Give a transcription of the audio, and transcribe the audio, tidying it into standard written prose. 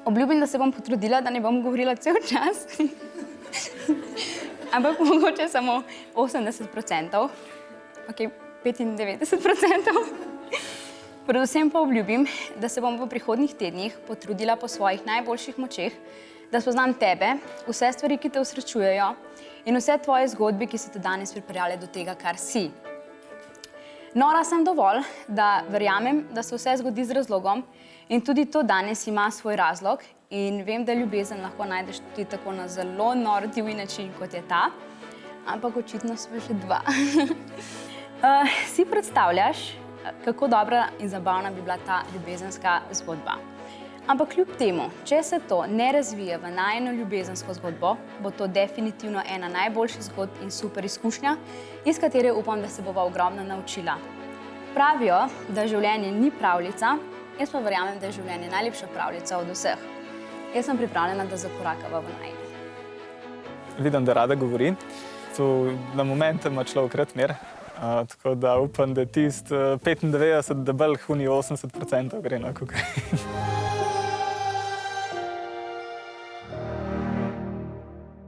Obljubim, da se bom potrudila, da ne bom govorila cel čas. Ampak mogoče samo 80%, ok, 95%. Predvsem pa obljubim, da se bom v prihodnjih tednih potrudila po svojih najboljših močeh, da spoznam tebe, vse stvari, ki te osrečujejo in vse tvoje zgodbe, ki so te danes pripeljale do tega, kar si. Nora sem dovolj, da verjamem, da se vse zgodi z razlogom in tudi to danes ima svoj razlog in vem, da ljubezen lahko najdeš tudi tako na zelo nor, divji način, kot je ta, ampak očitno smo že dva. Si predstavljaš, kako dobra in zabavna bi bila ta ljubezenska zgodba. Ampak kljub temu, če se to ne razvije v najino ljubezensko zgodbo, bo to definitivno ena najboljših zgodb in super izkušnja, iz katere upam, da se bova ogromno naučila. Pravijo, da življenje ni pravljica, jaz pa verjamem, da je življenje najlepša pravljica od vseh. Jaz sem pripravljena, da zakorakava v najino. Vidim, da rada govori. To na momente ima človek rad mir. Tako da upam, da tist 95, da bolj huni 80% gre na kokain.